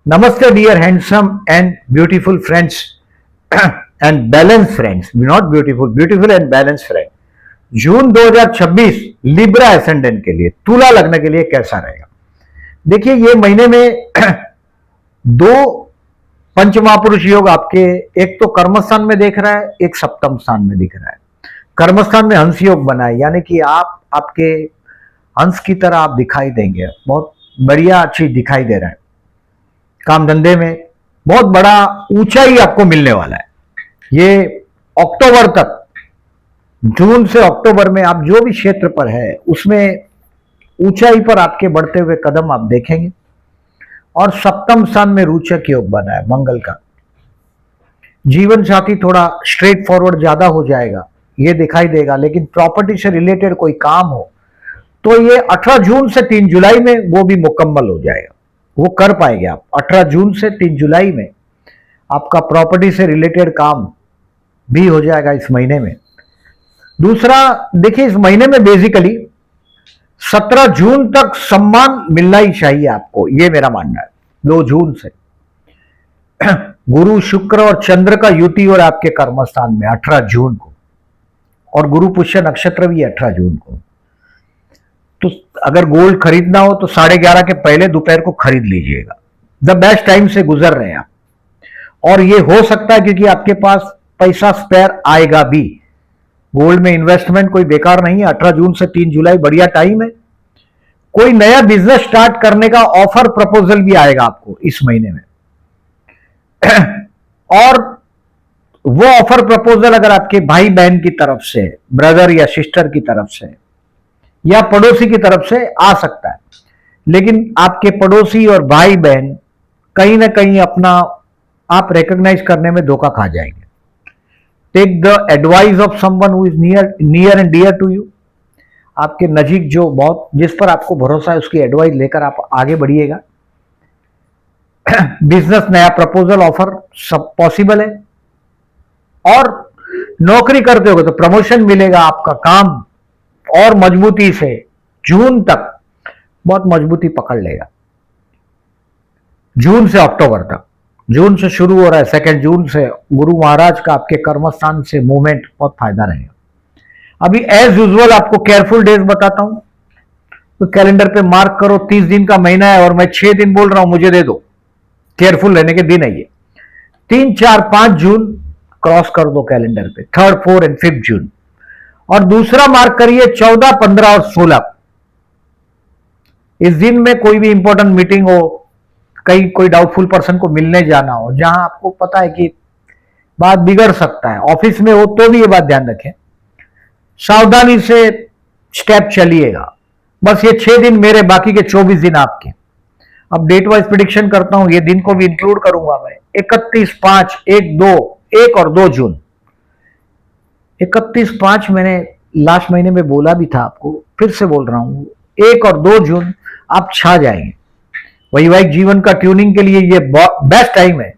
Namaste, dear handsome and beautiful friends and balanced friends. Not beautiful, beautiful and balanced friend. June 2026 Libra ascendant के लिए, तुला लग्न के लिए कैसा रहेगा? देखिए, ये महीने में दो पंचमहापुरुष योग आपके, एक तो कर्मस्थान में देख रहा है, एक सप्तम स्थान में दिख रहा है। कर्मस्थान में हंस योग बना है, यानी कि आप आपके हंस की तरह आप दिखाई देंगे, बहुत बढ़िया चीज दिखाई दे रहा है। काम धंधे में बहुत बड़ा ऊंचाई आपको मिलने वाला है। ये अक्टूबर तक, जून से अक्टूबर में आप जो भी क्षेत्र पर है उसमें ऊंचाई पर आपके बढ़ते हुए कदम आप देखेंगे। और सप्तम स्थान में रोचक योग बना है मंगल का। जीवन साथी थोड़ा स्ट्रेट फॉरवर्ड ज्यादा हो जाएगा, ये दिखाई देगा। लेकिन प्रॉपर्टी से रिलेटेड कोई काम हो तो ये 18 जून से 3 जुलाई में वो भी मुकम्मल हो जाएगा, वो कर पाएंगे आप। 18 जून से 3 जुलाई में आपका प्रॉपर्टी से रिलेटेड काम भी हो जाएगा इस महीने में। दूसरा, देखिए, इस महीने में बेसिकली 17 जून तक सम्मान मिलना ही चाहिए आपको, ये मेरा मानना है। 2 जून से गुरु शुक्र और चंद्र का युति और आपके कर्मस्थान में 18 जून को, और गुरु पुष्य नक्षत्र भी 18 जून को। तो अगर गोल्ड खरीदना हो तो 11:30 के पहले दोपहर को खरीद लीजिएगा। द बेस्ट टाइम से गुजर रहे हैं आप, और ये हो सकता है क्योंकि आपके पास पैसा स्पेयर आएगा भी। गोल्ड में इन्वेस्टमेंट कोई बेकार नहीं है। 18 जून से 3 जुलाई बढ़िया टाइम है। कोई नया बिजनेस स्टार्ट करने का ऑफर प्रपोजल भी आएगा आपको इस महीने में। और वो ऑफर प्रपोजल अगर आपके भाई बहन की तरफ से, ब्रदर या सिस्टर की तरफ से या पड़ोसी की तरफ से आ सकता है, लेकिन आपके पड़ोसी और भाई बहन कहीं ना कहीं अपना आप रिकॉग्नाइज करने में धोखा खा जाएंगे। Take the advice of someone who is near and dear to you. आपके नजीक जो बहुत, जिस पर आपको भरोसा है, उसकी एडवाइस लेकर आप आगे बढ़िएगा। बिजनेस, नया प्रपोजल, ऑफर सब पॉसिबल है। और नौकरी करते होगे तो प्रमोशन मिलेगा, आपका काम और मजबूती से जून तक बहुत मजबूती पकड़ लेगा। जून से अक्टूबर तक, जून से शुरू हो रहा है, 2 जून से गुरु महाराज का आपके कर्मस्थान से मूवमेंट, बहुत फायदा रहेगा। अभी एज यूजुअल आपको केयरफुल डेज बताता हूं, तो कैलेंडर पे मार्क करो। 30 दिन का महीना है और मैं 6 दिन बोल रहा हूं, मुझे दे दो। केयरफुल रहने के दिन है ये। 3, 4, 5 जून क्रॉस कर दो कैलेंडर पे, 3rd, 4th एंड 5th जून। और दूसरा मार्क करिए 14, 15 और 16। इस दिन में कोई भी इंपॉर्टेंट मीटिंग हो, कहीं कोई डाउटफुल पर्सन को मिलने जाना हो, जहां आपको पता है कि बात बिगड़ सकता है, ऑफिस में हो तो भी ये बात ध्यान रखें, सावधानी से स्टेप चलिएगा। बस ये 6 दिन मेरे, बाकी के 24 दिन आपके। अब डेट वाइज प्रिडिक्शन करता हूं, ये दिन को भी इंक्लूड करूंगा मैं। 31, 5, 1 और 2 जून। 31, 5 मैंने लास्ट महीने में बोला भी था आपको, फिर से बोल रहा हूं। 1 और 2 जून आप छा जाएंगे। वैवाहिक जीवन का ट्यूनिंग के लिए ये बेस्ट टाइम है।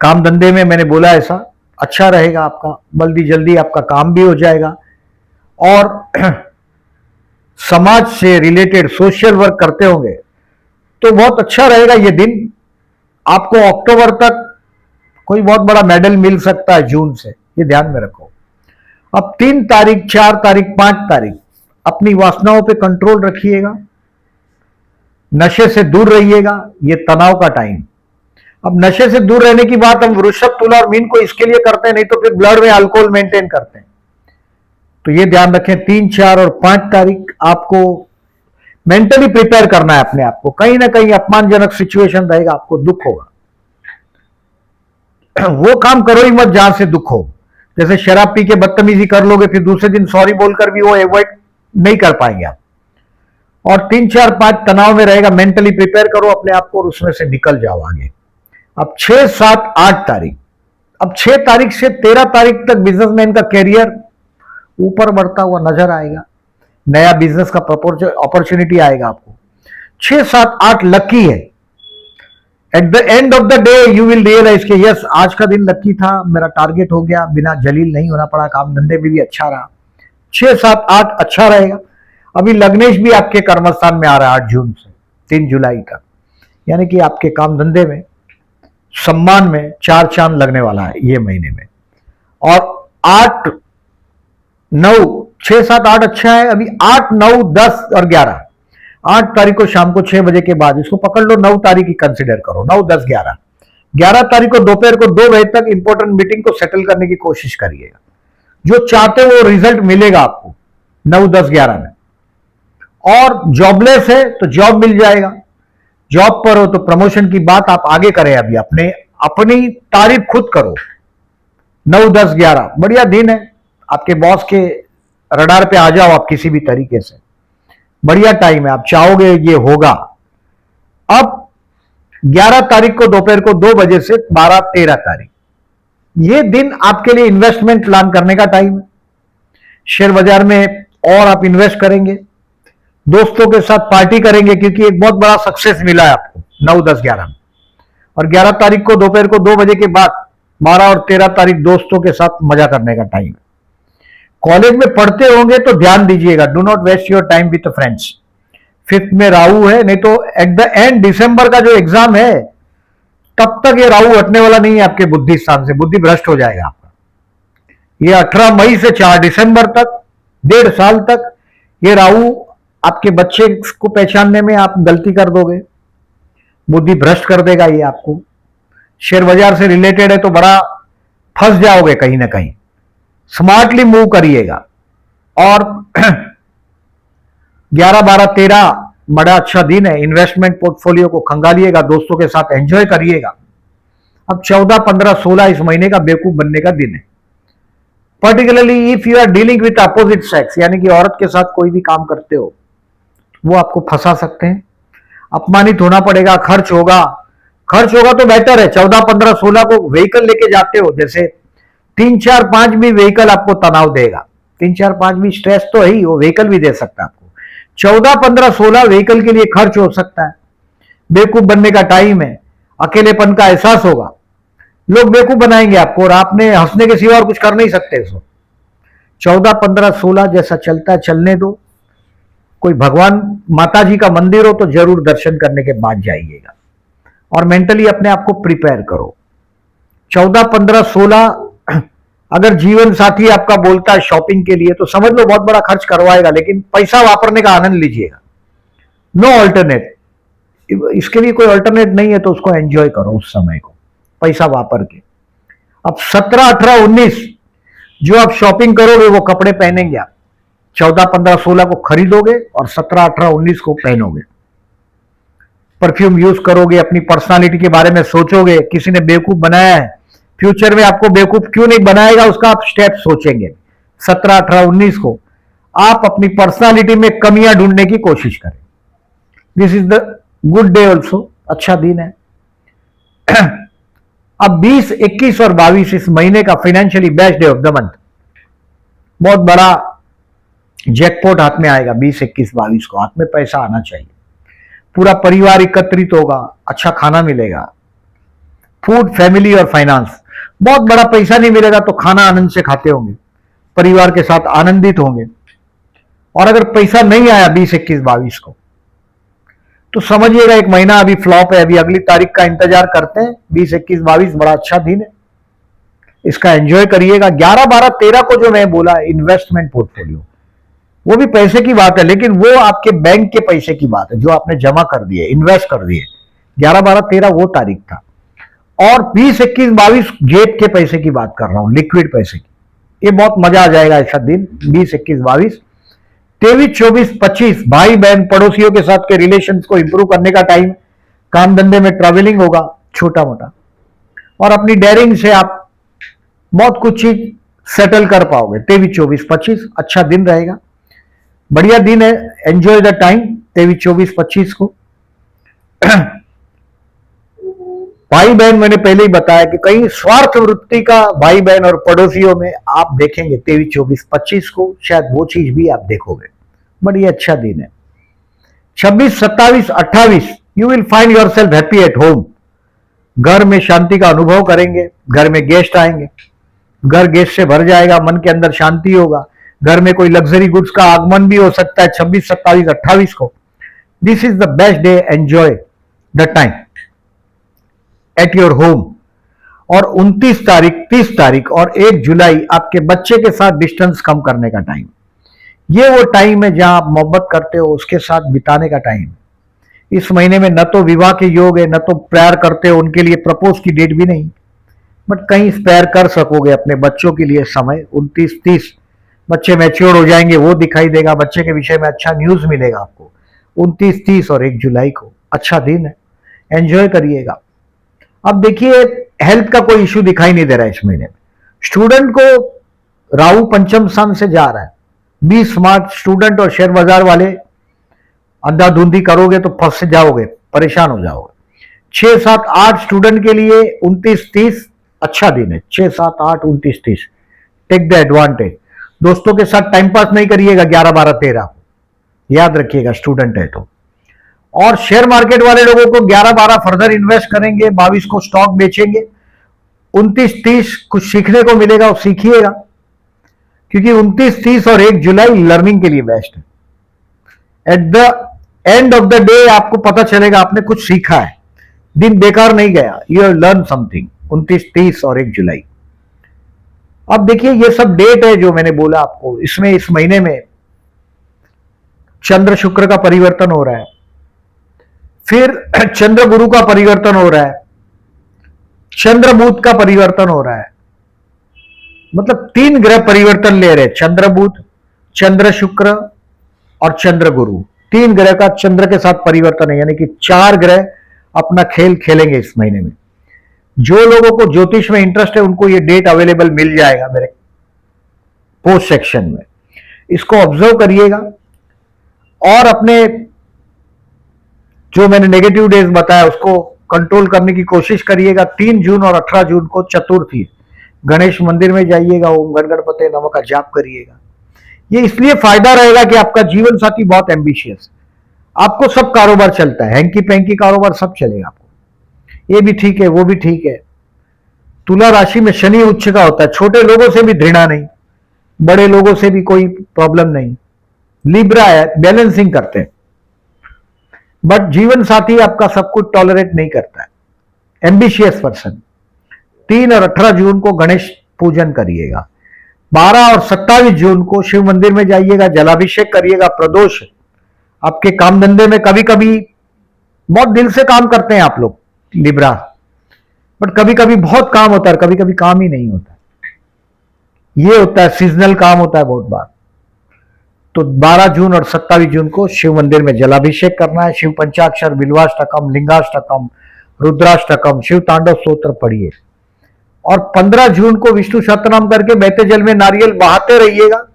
काम धंधे में मैंने बोला ऐसा अच्छा रहेगा आपका, जल्दी जल्दी आपका काम भी हो जाएगा। और समाज से रिलेटेड सोशल वर्क करते होंगे तो बहुत अच्छा रहेगा ये दिन। आपको अक्टूबर तक कोई बहुत बड़ा मेडल मिल सकता है जून से, ये ध्यान में रखो। अब 3 तारीख, 4 तारीख, 5 तारीख अपनी वासनाओं पे कंट्रोल रखिएगा, नशे से दूर रहिएगा, ये तनाव का टाइम। अब नशे से दूर रहने की बात हम वृषभ, तुला और मीन को इसके लिए करते हैं, नहीं तो फिर ब्लड में अल्कोहल मेंटेन करते हैं। तो ये ध्यान रखें, 3, 4 और 5 तारीख आपको मेंटली प्रिपेयर करना है अपने आप को। कहीं ना कहीं अपमानजनक सिचुएशन रहेगा, आपको दुख होगा। वो काम करो ही मत जहां से दुख हो। जैसे शराब पी के बदतमीजी कर लोगे, फिर दूसरे दिन सॉरी बोलकर भी वो अवॉइड नहीं कर पाएंगे आप। और 3, 4, 5 तनाव में रहेगा, मेंटली प्रिपेयर करो अपने आप को और उसमें से निकल जाओ आगे। अब 6, 7, 8 तारीख, अब 6 तारीख से 13 तारीख तक बिजनेसमैन का कैरियर ऊपर बढ़ता हुआ नजर आएगा। नया बिजनेस का अपॉर्चुनिटी आएगा आपको। 6, 7, 8 लकी है। At the end of the day you will realize कि यस, आज का दिन लकी था, मेरा टारगेट हो गया, बिना जलील नहीं होना पड़ा, काम धंधे में भी अच्छा रहा। 6, 7, 8 अच्छा रहेगा। अभी लग्नेश भी आपके कर्मस्थान में आ रहा है 8 जून से 3 जुलाई तक। यानी कि आपके काम धंधे में, सम्मान में चार चांद लगने वाला है ये महीने में। और 8, 9, 6, 7, 8 अच्छा है। अभी 8, 9, 10 और 11, 8 तारीख को शाम को 6 बजे के बाद इसको पकड़ लो। 9 तारीख की कंसिडर करो, 9, 10, 11। 11 तारीख को दोपहर को 2 बजे तक इंपॉर्टेंट मीटिंग को सेटल करने की कोशिश करिएगा। जो चाहते वो रिजल्ट मिलेगा आपको 9, 10, 11 में। और जॉबलेस है तो जॉब मिल जाएगा, जॉब पर हो तो प्रमोशन की बात आप आगे करें। अभी अपनी तारीफ खुद करो। 9, 10, 11 बढ़िया दिन है। आपके बॉस के रडार पे आ जाओ आप किसी भी तरीके से, बढ़िया टाइम है। आप चाहोगे ये होगा। अब 11 तारीख को दोपहर को 2 बजे से 12, 13 तारीख, ये दिन आपके लिए इन्वेस्टमेंट प्लान करने का टाइम है। शेयर बाजार में और आप इन्वेस्ट करेंगे, दोस्तों के साथ पार्टी करेंगे, क्योंकि एक बहुत बड़ा सक्सेस मिला है आपको 9, 10, 11 में। और 11 तारीख को दोपहर को 2 बजे के बाद 12 और 13 तारीख दोस्तों के साथ मजा करने का टाइम है। कॉलेज में पढ़ते होंगे तो ध्यान दीजिएगा, do not waste your time with friends. 5th में राहु है, नहीं तो एट द एंड दिसंबर का जो एग्जाम है तब तक ये राहु हटने वाला नहीं है आपके बुद्धि स्थान से, बुद्धि भ्रष्ट हो जाएगा आपका। ये 18 मई से 4 दिसंबर तक, 1.5 साल तक ये राहु आपके बच्चे को पहचानने में आप गलती कर दोगे, बुद्धि भ्रष्ट कर देगा ये आपको। शेयर बाजार से रिलेटेड है तो बड़ा फंस जाओगे कहीं ना कहीं। स्मार्टली मूव करिएगा। और 11, 12, 13 बड़ा अच्छा दिन है। इन्वेस्टमेंट पोर्टफोलियो को खंगालिएगा, दोस्तों के साथ एंजॉय करिएगा। अब 14, 15, 16 इस महीने का बेवकूफ बनने का दिन है। Particularly if you are dealing with opposite sex, यानी कि औरत के साथ कोई भी काम करते हो, वो आपको फंसा सकते हैं। अपमानित होना पड़ेगा, खर्च होगा तो बेटर है। 14, 15, 16 को व्हीकल लेके जाते हो, जैसे 3, 4, 5 भी व्हीकल आपको तनाव देगा। 3, 4, 5 भी स्ट्रेस तो है ही, वो व्हीकल भी दे सकता है आपको। 14, 15, 16 व्हीकल के लिए खर्च हो सकता है। बेवकूफ बनने का टाइम है। अकेलेपन का एहसास होगा, लोग बेवकूफ बनाएंगे आपको और आपने हंसने के सिवा और कुछ कर नहीं सकते इसको। 14, 15, 16 जैसा चलता है चलने दो। कोई भगवान माता जी का मंदिर हो तो जरूर दर्शन करने के बाद जाइएगा और मेंटली अपने आप को प्रिपेयर करो। 14, 15, 16 अगर जीवन साथी आपका बोलता है शॉपिंग के लिए तो समझ लो बहुत बड़ा खर्च करवाएगा, लेकिन पैसा वापरने का आनंद लीजिएगा। नो अल्टरनेट, इसके लिए कोई अल्टरनेट नहीं है तो उसको एंजॉय करो उस समय को पैसा वापर के। अब 17, 18, 19 जो आप शॉपिंग करोगे वो कपड़े पहनेंगे आप। 14, 15, 16 को खरीदोगे और 17, 18, 19 को पहनोगे। परफ्यूम यूज करोगे, अपनी पर्सनालिटी के बारे में सोचोगे। किसी ने बेवकूफ बनाया है, फ्यूचर में आपको बेवकूफ क्यों नहीं बनाएगा उसका आप स्टेप सोचेंगे। 17, 18, 19 को आप अपनी पर्सनालिटी में कमियां ढूंढने की कोशिश करें। This is the good day also, अच्छा दिन है। अब 20, 21 और 22 इस महीने का financially best day of the month. बहुत बड़ा जैकपॉट हाथ में आएगा 20, 21, 22 को। हाथ में पैसा आना चाहिए, पूरा परिवार एकत्रित होगा, अच्छा खाना मिलेगा। फूड, फैमिली और फाइनेंस। बहुत बड़ा पैसा नहीं मिलेगा तो खाना आनंद से खाते होंगे, परिवार के साथ आनंदित होंगे। और अगर पैसा नहीं आया 20, 21, 22 को तो समझिएगा एक महीना अभी फ्लॉप है। अभी अगली तारीख का इंतजार करते हैं। 20, 21, 22 बड़ा अच्छा दिन है, इसका एंजॉय करिएगा। 11, 12, 13 को जो मैं बोला इन्वेस्टमेंट पोर्टफोलियो, वो भी पैसे की बात है, लेकिन वो आपके बैंक के पैसे की बात है जो आपने जमा कर दिए, इन्वेस्ट कर दिए। 11, 12, 13 वो तारीख था। और 20, 21, 22 जेब के पैसे की बात कर रहा हूं, लिक्विड पैसे की। ये बहुत मजा आ जाएगा ऐसा दिन 20, 21, 22। 23, 24, 25 भाई बहन पड़ोसियों के साथ के रिलेशंस को इंप्रूव करने का टाइम। काम धंधे में ट्रैवलिंग होगा छोटा मोटा, और अपनी डेयरिंग से आप बहुत कुछ चीज सेटल कर पाओगे। 23, 24, 25 अच्छा दिन रहेगा, बढ़िया दिन है। एंजॉय द टाइम 23, 24, 25 को। भाई बहन मैंने पहले ही बताया कि कहीं स्वार्थ वृत्ति का भाई बहन और पड़ोसियों में आप देखेंगे 23, 24, 25 को, शायद वो चीज भी आप देखोगे। बड़ी अच्छा दिन है। 26, 27, 28 you will find your self happy at home. घर में शांति का अनुभव करेंगे, घर में गेस्ट आएंगे, घर गेस्ट से भर जाएगा, मन के अंदर शांति होगा। घर में कोई लग्जरी गुड्स का आगमन भी हो सकता है 26, 27, 28 को। This is the best day, enjoy. The time at your home. और 29 तारीख, 30 तारीख और 1 जुलाई आपके बच्चे के साथ डिस्टेंस कम करने का टाइम। ये वो टाइम है जहां आप मोहब्बत करते हो उसके साथ बिताने का टाइम। इस महीने में न तो विवाह के योग है, न तो प्यार करते हो उनके लिए प्रपोज की डेट भी नहीं, बट कहीं स्पेयर कर सकोगे अपने बच्चों के लिए समय। 29-30 बच्चे मैच्योर हो जाएंगे, वो दिखाई देगा, बच्चे के विषय में अच्छा न्यूज मिलेगा आपको। 29-30 और 1 जुलाई को अच्छा दिन है, एंजॉय करिएगा। अब देखिए, हेल्थ का कोई इश्यू दिखाई नहीं दे रहा है इस महीने में। स्टूडेंट को राहु पंचम स्थान से जा रहा है। बी स्मार्ट स्टूडेंट और शेयर बाजार वाले, अंधाधुंधी करोगे तो फंस जाओगे, परेशान हो जाओगे। 6, 7, 8 स्टूडेंट के लिए 29-30 अच्छा दिन है। 6, 7, 8, 29-30 टेक द एडवांटेज। दोस्तों के साथ टाइम पास नहीं करिएगा 11, 12, 13 याद रखिएगा स्टूडेंट है तो। और शेयर मार्केट वाले लोगों को 11, 12 फर्दर इन्वेस्ट करेंगे, 22 को स्टॉक बेचेंगे। 29-30 कुछ सीखने को मिलेगा और सीखिएगा, क्योंकि 29-30 और 1 जुलाई लर्निंग के लिए बेस्ट है। At the end of the day आपको पता चलेगा आपने कुछ सीखा है, दिन बेकार नहीं गया, यू हैव लर्न समथिंग। 29-30 और 1 जुलाई। अब देखिए, ये सब डेट है जो मैंने बोला आपको। इसमें इस महीने में चंद्र शुक्र का परिवर्तन हो रहा है, फिर चंद्र गुरु का परिवर्तन हो रहा है, चंद्र बुध का परिवर्तन हो रहा है। मतलब 3 ग्रह परिवर्तन ले रहे हैं, चंद्र बुध, चंद्र शुक्र और चंद्र गुरु। 3 ग्रह का चंद्र के साथ परिवर्तन है, यानी कि 4 ग्रह अपना खेल खेलेंगे इस महीने में। जो लोगों को ज्योतिष में इंटरेस्ट है उनको ये डेट अवेलेबल मिल जाएगा मेरे पोस्ट सेक्शन में। इसको ऑब्जर्व करिएगा और अपने जो मैंने नेगेटिव डेज बताया उसको कंट्रोल करने की कोशिश करिएगा। 3 जून और 18 जून को चतुर्थी, गणेश मंदिर में जाइएगा, ओम गण गणपते नमः का जाप करिएगा। ये इसलिए फायदा रहेगा कि आपका जीवन साथी बहुत एम्बिशियस है, आपको सब कारोबार चलता है, हैंकी पैंकी कारोबार सब चलेगा आपको। ये भी ठीक है, वो भी ठीक है। तुला राशि में शनि उच्च का होता है, छोटे लोगों से भी घृणा नहीं, बड़े लोगों से भी कोई प्रॉब्लम नहीं। लिब्रा है, बैलेंसिंग करते हैं, बट जीवन साथी आपका सब कुछ टॉलरेट नहीं करता है, एम्बिशियस पर्सन। 3 और 18 जून को गणेश पूजन करिएगा। 12 और 27 जून को शिव मंदिर में जाइएगा, जलाभिषेक करिएगा। प्रदोष आपके काम धंधे में कभी कभी बहुत दिल से काम करते हैं आप लोग लिब्रा, बट कभी कभी बहुत काम होता है, कभी कभी काम ही नहीं होता। ये होता है सीजनल काम होता है बहुत बार। तो 12 जून और 27 जून को शिव मंदिर में जलाभिषेक करना है। शिव पंचाक्षर, बिल्वाष्टकम, लिंगाष्टकम, रुद्राष्टकम, शिव तांडव स्तोत्र पढ़िए। और 15 जून को विष्णु सहस्त्रनाम करके बहते जल में नारियल बहाते रहिएगा।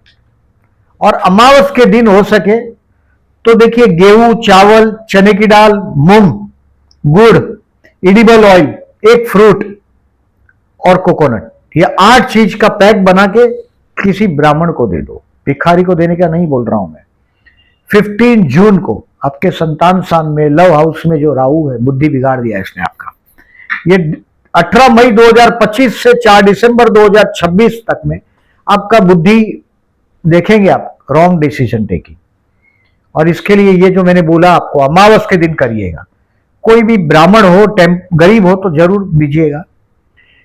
और अमावस के दिन हो सके तो देखिए, गेहूं, चावल, चने की दाल, मूंग, गुड़, एडिबल ऑयल, एक फ्रूट और कोकोनट, ये 8 चीज का पैक बना के किसी ब्राह्मण को दे दो। भिखारी को देने का नहीं बोल रहा हूं मैं। 15 जून को आपके संतान स्थान में, लव हाउस में जो राहु है, बुद्धि बिगाड़ दिया इसने आपका। ये 18 मई 2025 से 4 दिसंबर 2026 तक में आपका बुद्धि देखेंगे आप रॉन्ग डिसीजन टेकिंग। और इसके लिए ये जो मैंने बोला आपको, अमावस के दिन करिएगा। कोई भी ब्राह्मण हो, गरीब हो तो जरूर दीजिएगा।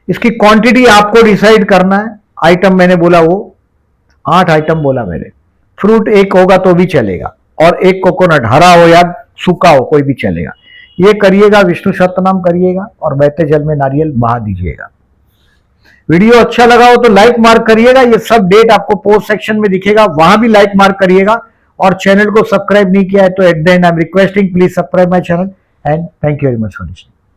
इसकी क्वांटिटी आपको डिसाइड करना है। आइटम मैंने बोला वो 8 आइटम बोला मैंने। फ्रूट एक होगा तो भी चलेगा, और एक कोकोनट, हरा हो या सूखा हो कोई भी चलेगा। ये करिएगा, विष्णु सहस्त्रनाम करिएगा और बहते जल में नारियल बहा दीजिएगा। वीडियो अच्छा लगा हो तो लाइक मार्क करिएगा। ये सब डेट आपको पोस्ट सेक्शन में दिखेगा, वहां भी लाइक मार्क करिएगा। और चैनल को सब्सक्राइब नहीं किया है तो eight the and I am requesting, please subscribe my channel and thank you very much for listening.